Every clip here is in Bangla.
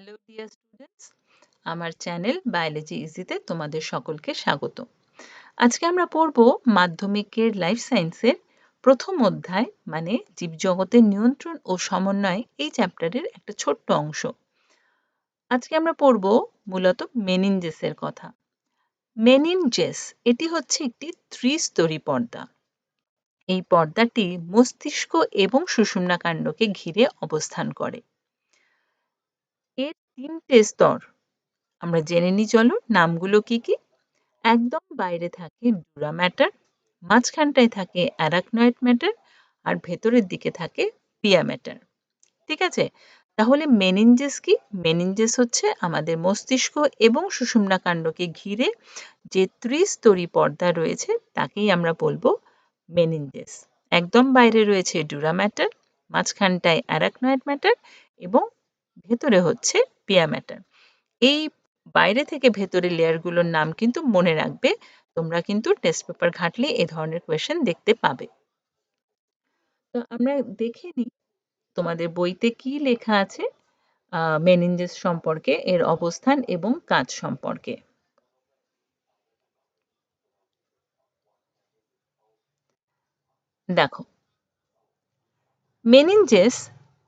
হ্যালো ডিয়ার স্টুডেন্টস, আমার চ্যানেল বায়োলজি ইজিতে তোমাদের সকলকে স্বাগত। আজকে আমরা পড়ব মাধ্যমিকের লাইফ সায়েন্সের প্রথম অধ্যায় মানে জীবজগতের নিয়ন্ত্রণ ও সমন্বয় এই চ্যাপ্টারের একটা ছোট্ট অংশ। আজকে আমরা পড়ব মূলত মেনিনজেসের কথা। মেনিনজেস এটি হচ্ছে একটি ত্রিস্তরী পর্দা। এই পর্দাটি মস্তিষ্ক এবং সুষুম্নাকাণ্ডকে ঘিরে অবস্থান করে। এর তিনটে স্তর আমরা জেনে নিই, চলো নামগুলো কি কি। একদম বাইরে থাকে ডুরা ম্যাটার, মাঝখানটায় থাকে অ্যারাকনয়েড ম্যাটার, আর ভেতরের দিকে থাকে পিয়া ম্যাটার। ঠিক আছে, তাহলে মেনিনজেস কি? মেনিনজেস হচ্ছে আমাদের মস্তিষ্ক এবং সুষুম্নাকাণ্ডকে ঘিরে যে ত্রিস্তরী পর্দা রয়েছে তাকেই আমরা বলবো মেনিনজেস। একদম বাইরে রয়েছে ডুরা ম্যাটার, মাঝখানটায় অ্যারাকনয়েড ম্যাটার এবং ভেতরে হচ্ছে পিয়া ম্যাটার। এই বাইরে থেকে ভেতরের লেয়ারগুলোর নাম কিন্তু মনে রাখবে, তোমরা কিন্তু টেস্ট পেপার ঘাঁটলে এ ধরনের কোয়েশ্চেন দেখতে পাবে। তো আমরা দেখে নিই তোমাদের বইতে কি লেখা আছে মেনিনজেস সম্পর্কে, এর অবস্থান এবং কাজ সম্পর্কে। দেখো, মেনিনজেস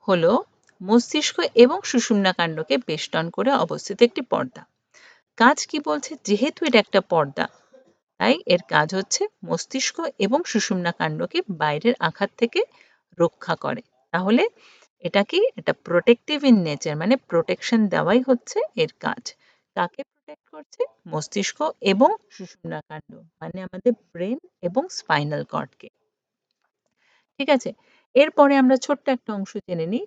হলো মস্তিষ্ক এবং সুষুম্নাকাণ্ডকে বেষ্টন করে অবস্থিত একটি পর্দা। কাজ কি বলছে? যেহেতু এটা একটা পর্দা, তাই এর কাজ হচ্ছে মস্তিষ্ক এবং সুষুম্নাকাণ্ডকে বাইরের আঘাত থেকে রক্ষা করে। তাহলে এটা কি? এটা প্রোটেক্টিভ ইন নেচার, মানে প্রোটেকশন দেওয়াই হচ্ছে এর কাজ। কাকে প্রোটেক্ট করছে? মস্তিষ্ক এবং সুষুম্নাকাণ্ড, মানে আমাদের ব্রেন এবং স্পাইনাল কর্ডকে। ঠিক আছে, এরপরে আমরা ছোট্ট একটা অংশ জেনে নিই।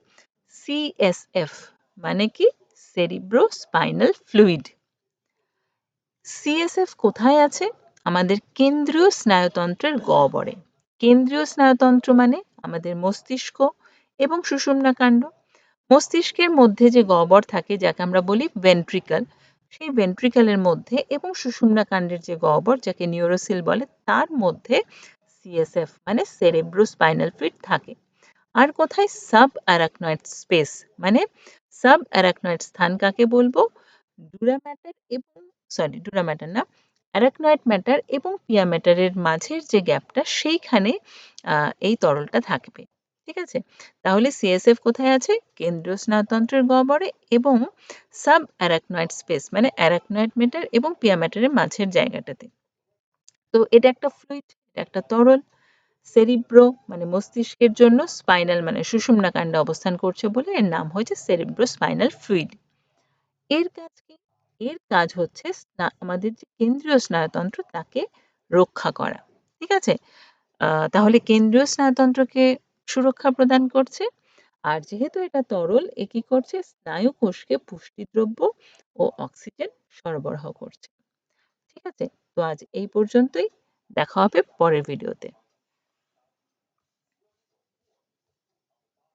সিএসএফ মানে কি? Cerebro spinal fluid. সিএসএফ কোথায় আছে? আমাদের কেন্দ্রীয় স্নায়ুতন্ত্রের গহ্বরে। কেন্দ্রীয় স্নায়ুতন্ত্র মানে আমাদের মস্তিষ্ক এবং সুষুম্নাকাণ্ড। মস্তিষ্কের মধ্যে যে গহ্বর থাকে যাকে আমরা বলি ভেন্ট্রিকল, সেই ভেন্ট্রিকলের মধ্যে এবং সুষুম্নাকাণ্ডের যে গহ্বর যাকে নিউরোসিল বলে তার মধ্যে সিএসএফ মানে সেরেব্রো স্পাইনাল ফ্লুইড থাকে। আর কোথায়? সাব অ্যারাকনয়েড স্পেস, মানে সাব অ্যারাকনয়েড স্থান কাকে বলবো? ডুরা ম্যাটার এবং ডুরা ম্যাটার না, অ্যারাকনয়েড ম্যাটার এবং পিয়া ম্যাটারের মাঝের যে গ্যাপটা, সেইখানে এই তরলটা থাকবে। ঠিক আছে, তাহলে সিএসএফ কোথায় আছে? কেন্দ্রীয় স্নায়ুতন্ত্রের গহ্বরে এবং সাব অ্যারাকনয়েড স্পেস মানে অ্যারাকনয়েড ম্যাটার এবং পিয়া ম্যাটারের মাঝের জায়গাটাতে। তো এটা একটা ফ্লুইড, একটা তরল। সেরিব্রো মানে মস্তিষ্কের জন্য, স্পাইনাল মানে সুষুম্নাকাণ্ডে অবস্থান করছে বলে এর নাম হয়েছে সেরিব্রো স্পাইনাল ফ্লুইড। এর কাজ কি? এর কাজ হচ্ছে আমাদের যে কেন্দ্রীয় স্নায়ুতন্ত্র তাকে রক্ষা করা। ঠিক আছে, তাহলে কেন্দ্রীয় স্নায়ুতন্ত্রকে সুরক্ষা প্রদান করছে। আর যেহেতু এটা তরল, এ কি করছে? স্নায়ু কোষকে পুষ্টিদ্রব্য ও অক্সিজেন সরবরাহ করছে। ঠিক আছে, তো আজ এই পর্যন্তই। দেখা হবে পরের ভিডিওতে।